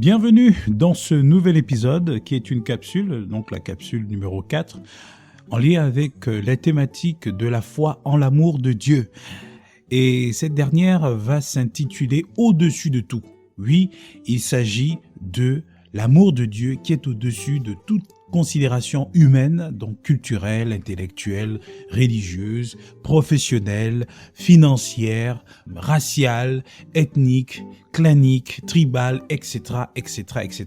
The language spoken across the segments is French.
Bienvenue dans ce nouvel épisode qui est une capsule, donc la capsule numéro 4, en lien avec la thématique de la foi en l'amour de Dieu. Et cette dernière va s'intituler « Au-dessus de tout ». Oui, il s'agit de l'amour de Dieu qui est au-dessus de toute considération humaine, donc culturelle, intellectuelle, religieuse, professionnelle, financière, raciale, ethnique, clanique, tribale, etc., etc., etc.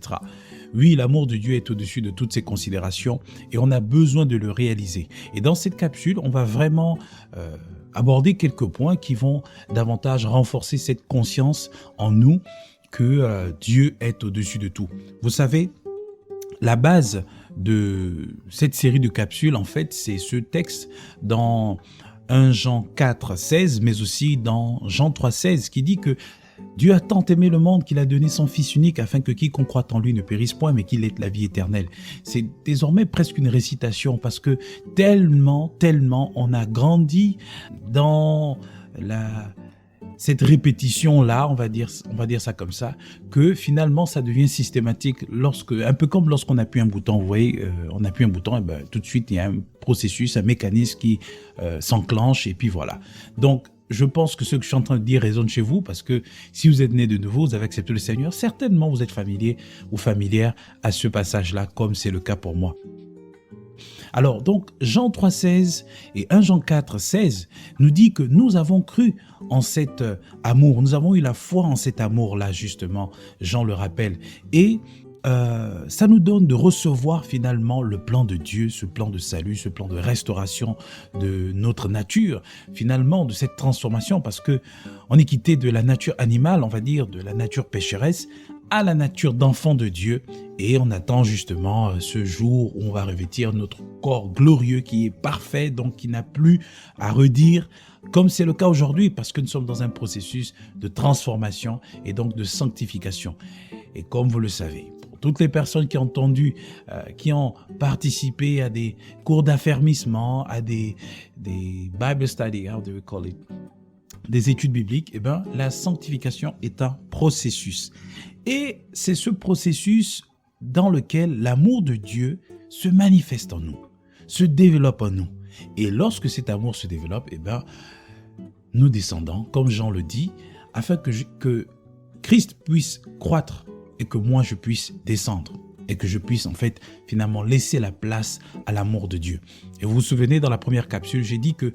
Oui, l'amour de Dieu est au-dessus de toutes ces considérations et on a besoin de le réaliser. Et dans cette capsule, on va vraiment aborder quelques points qui vont davantage renforcer cette conscience en nous que Dieu est au-dessus de tout. Vous savez, la base de cette série de capsules, en fait, c'est ce texte dans 1 Jean 4, 16, mais aussi dans Jean 3, 16, qui dit que Dieu a tant aimé le monde qu'il a donné son Fils unique afin que quiconque croit en lui ne périsse point, mais qu'il ait la vie éternelle. C'est désormais presque une récitation parce que tellement on a grandi dans cette répétition-là, on va dire ça comme ça, que finalement ça devient systématique un peu comme lorsqu'on appuie un bouton. Vous voyez, on appuie un bouton et ben tout de suite il y a un processus, un mécanisme qui s'enclenche et puis voilà. Donc je pense que ce que je suis en train de dire résonne chez vous parce que si vous êtes né de nouveau, vous avez accepté le Seigneur, certainement vous êtes familier ou familière à ce passage-là, comme c'est le cas pour moi. Alors donc Jean 3,16 et 1 Jean 4,16 nous dit que nous avons cru en cet amour, nous avons eu la foi en cet amour-là justement, Jean le rappelle, et ça nous donne de recevoir finalement le plan de Dieu, ce plan de salut, ce plan de restauration de notre nature, finalement de cette transformation, parce que on est quitté de la nature animale, on va dire, de la nature pécheresse, à la nature d'enfant de Dieu, et on attend justement ce jour où on va revêtir notre corps glorieux qui est parfait, donc qui n'a plus à redire, comme c'est le cas aujourd'hui, parce que nous sommes dans un processus de transformation et donc de sanctification. Et comme vous le savez, pour toutes les personnes qui ont entendu, qui ont participé à des cours d'affermissement, à des Bible study, how do we call it, des études bibliques, eh ben, la sanctification est un processus. Et c'est ce processus dans lequel l'amour de Dieu se manifeste en nous, se développe en nous. Et lorsque cet amour se développe, eh ben, nous descendons, comme Jean le dit, afin que Christ puisse croître et que moi je puisse descendre. Et que je puisse en fait finalement laisser la place à l'amour de Dieu. Et vous vous souvenez, dans la première capsule, j'ai dit que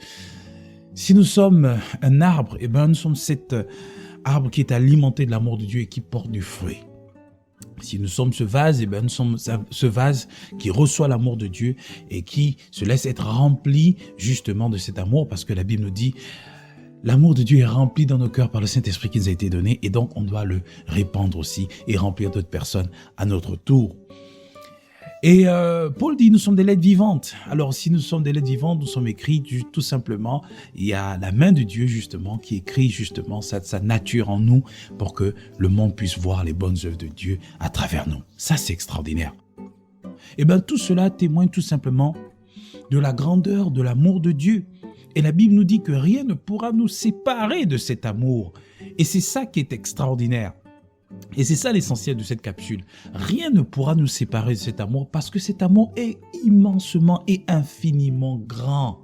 si nous sommes un arbre, eh ben, nous sommes cet arbre qui est alimenté de l'amour de Dieu et qui porte du fruit. Si nous sommes ce vase, eh ben, nous sommes ce vase qui reçoit l'amour de Dieu et qui se laisse être rempli justement de cet amour, parce que la Bible nous dit l'amour de Dieu est rempli dans nos cœurs par le Saint-Esprit qui nous a été donné, et donc on doit le répandre aussi et remplir d'autres personnes à notre tour. Et Paul dit, nous sommes des lettres vivantes. Alors, si nous sommes des lettres vivantes, nous sommes écrits tout simplement. Il y a la main de Dieu, justement, qui écrit justement sa nature en nous pour que le monde puisse voir les bonnes œuvres de Dieu à travers nous. Ça, c'est extraordinaire. Et bien, tout cela témoigne tout simplement de la grandeur de l'amour de Dieu. Et la Bible nous dit que rien ne pourra nous séparer de cet amour. Et c'est ça qui est extraordinaire. Et c'est ça l'essentiel de cette capsule. Rien ne pourra nous séparer de cet amour parce que cet amour est immensement et infiniment grand.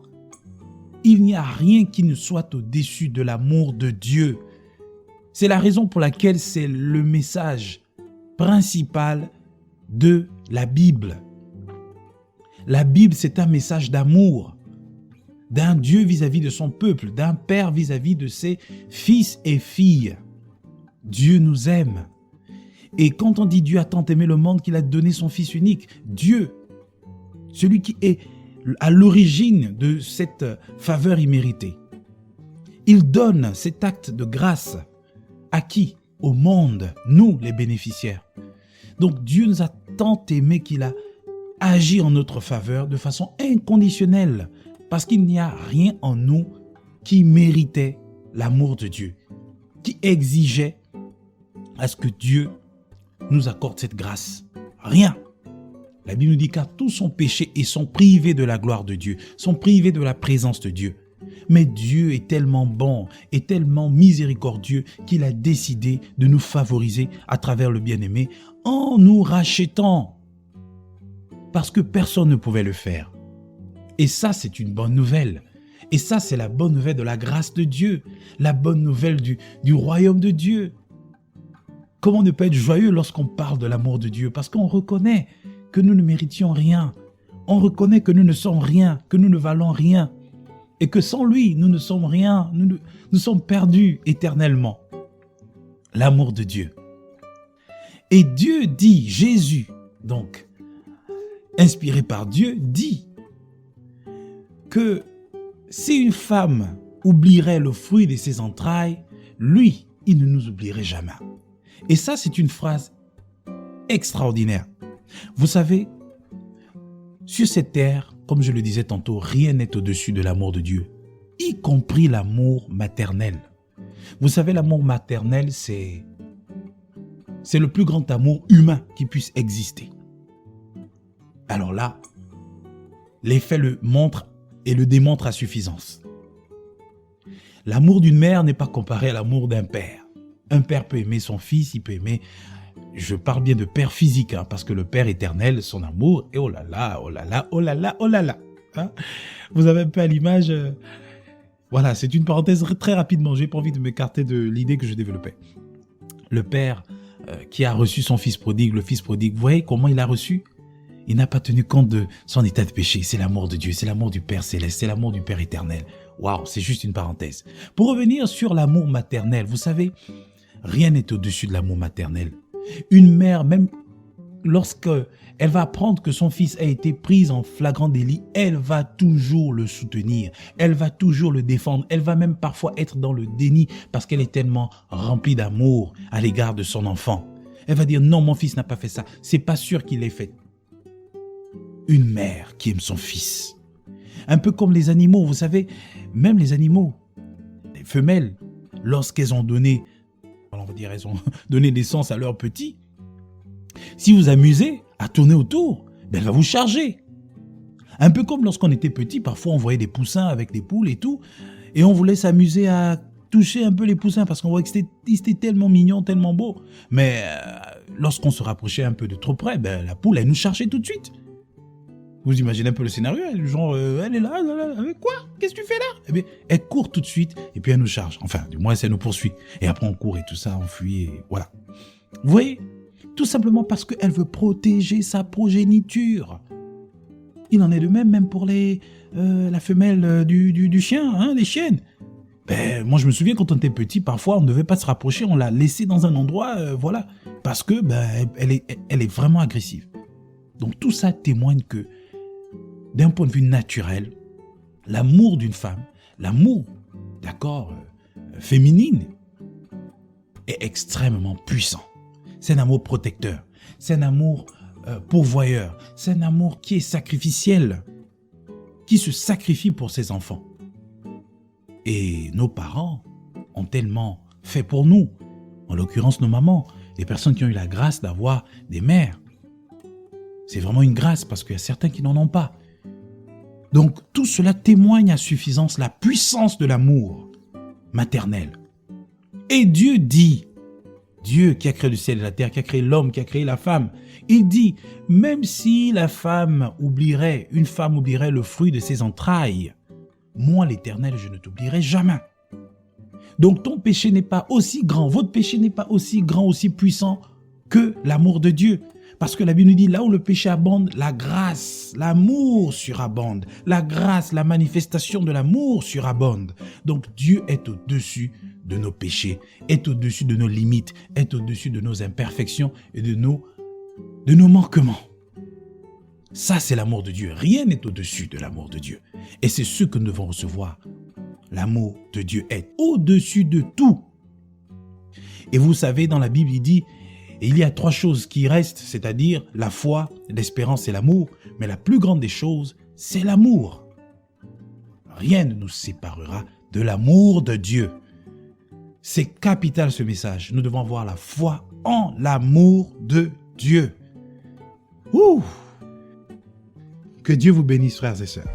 Il n'y a rien qui ne soit au-dessus de l'amour de Dieu. C'est la raison pour laquelle c'est le message principal de la Bible. La Bible, c'est un message d'amour, d'un Dieu vis-à-vis de son peuple, d'un père vis-à-vis de ses fils et filles. Dieu nous aime. Et quand on dit Dieu a tant aimé le monde qu'il a donné son Fils unique, Dieu, celui qui est à l'origine de cette faveur imméritée, il donne cet acte de grâce à qui? Au monde, nous les bénéficiaires. Donc Dieu nous a tant aimé qu'il a agi en notre faveur de façon inconditionnelle, parce qu'il n'y a rien en nous qui méritait l'amour de Dieu, qui exigeait à ce que Dieu nous accorde cette grâce. Rien. La Bible nous dit qu'à tous sont péchés et sont privés de la gloire de Dieu, sont privés de la présence de Dieu. Mais Dieu est tellement bon et tellement miséricordieux qu'il a décidé de nous favoriser à travers le bien-aimé en nous rachetant. Parce que personne ne pouvait le faire. Et ça, c'est une bonne nouvelle. Et ça, c'est la bonne nouvelle de la grâce de Dieu, la bonne nouvelle du royaume de Dieu. Comment ne pas être joyeux lorsqu'on parle de l'amour de Dieu? Parce qu'on reconnaît que nous ne méritions rien. On reconnaît que nous ne sommes rien, que nous ne valons rien. Et que sans lui, nous ne sommes rien, nous sommes perdus éternellement. L'amour de Dieu. Et Dieu dit, Jésus, donc, inspiré par Dieu, dit que si une femme oublierait le fruit de ses entrailles, lui, il ne nous oublierait jamais. Et ça, c'est une phrase extraordinaire. Vous savez, sur cette terre, comme je le disais tantôt, rien n'est au-dessus de l'amour de Dieu, y compris l'amour maternel. Vous savez, l'amour maternel, c'est le plus grand amour humain qui puisse exister. Alors là, les faits le montrent et le démontrent à suffisance. L'amour d'une mère n'est pas comparé à l'amour d'un père. Un père peut aimer son fils, il peut aimer... Je parle bien de père physique, hein, parce que le père éternel, son amour, et oh là là, oh là là, oh là là, oh là là. Hein? Vous avez un peu à l'image... Voilà, c'est une parenthèse très rapidement. Je n'ai pas envie de m'écarter de l'idée que je développais. Le père qui a reçu son fils prodigue, le fils prodigue, vous voyez comment il a reçu? Il n'a pas tenu compte de son état de péché. C'est l'amour de Dieu, c'est l'amour du Père céleste, c'est l'amour du Père éternel. Waouh, c'est juste une parenthèse. Pour revenir sur l'amour maternel, vous savez, rien n'est au-dessus de l'amour maternel. Une mère, même lorsqu'elle va apprendre que son fils a été pris en flagrant délit, elle va toujours le soutenir, elle va toujours le défendre, elle va même parfois être dans le déni parce qu'elle est tellement remplie d'amour à l'égard de son enfant. Elle va dire non, mon fils n'a pas fait ça, c'est pas sûr qu'il l'ait fait. Une mère qui aime son fils. Un peu comme les animaux, vous savez, même les animaux, les femelles, lorsqu'elles ont donné, on va dire, elles ont donné naissance à leurs petits, si vous amusez à tourner autour, ben elle va vous charger. Un peu comme lorsqu'on était petit, parfois on voyait des poussins avec des poules et tout, et on voulait s'amuser à toucher un peu les poussins parce qu'on voyait que c'était tellement mignon, tellement beau. Mais lorsqu'on se rapprochait un peu de trop près, ben, la poule, elle nous chargeait tout de suite. Vous imaginez un peu le scénario, genre, elle est là, quoi? Qu'est-ce que tu fais là? Eh bien, elle court tout de suite et puis elle nous charge. Enfin, du moins, elle nous poursuit. Et après, on court et tout ça, on fuit et voilà. Vous voyez? Tout simplement parce qu'elle veut protéger sa progéniture. Il en est de même pour la femelle du chien, hein, les chiennes. Ben, moi, je me souviens quand on était petit, parfois, on ne devait pas se rapprocher, on l'a laissée dans un endroit, voilà, parce que ben, elle est vraiment agressive. Donc, tout ça témoigne que, d'un point de vue naturel, l'amour d'une femme, l'amour, d'accord, féminine, est extrêmement puissant. C'est un amour protecteur, c'est un amour pourvoyeur, c'est un amour qui est sacrificiel, qui se sacrifie pour ses enfants. Et nos parents ont tellement fait pour nous, en l'occurrence nos mamans, les personnes qui ont eu la grâce d'avoir des mères. C'est vraiment une grâce parce qu'il y a certains qui n'en ont pas. Donc tout cela témoigne à suffisance la puissance de l'amour maternel. Et Dieu dit, Dieu qui a créé le ciel et la terre, qui a créé l'homme, qui a créé la femme, il dit, même si une femme oublierait le fruit de ses entrailles, moi l'Éternel, je ne t'oublierai jamais. Donc ton péché n'est pas aussi grand, votre péché n'est pas aussi grand, aussi puissant que l'amour de Dieu. Parce que la Bible nous dit, là où le péché abonde, la grâce, l'amour surabonde. La grâce, la manifestation de l'amour surabonde. Donc Dieu est au-dessus de nos péchés, est au-dessus de nos limites, est au-dessus de nos imperfections et de nos manquements. Ça, c'est l'amour de Dieu. Rien n'est au-dessus de l'amour de Dieu. Et c'est ce que nous devons recevoir. L'amour de Dieu est au-dessus de tout. Et vous savez, dans la Bible, il dit, il y a 3 choses qui restent, c'est-à-dire la foi, l'espérance et l'amour. Mais la plus grande des choses, c'est l'amour. Rien ne nous séparera de l'amour de Dieu. C'est capital ce message. Nous devons avoir la foi en l'amour de Dieu. Ouh! Que Dieu vous bénisse, frères et sœurs.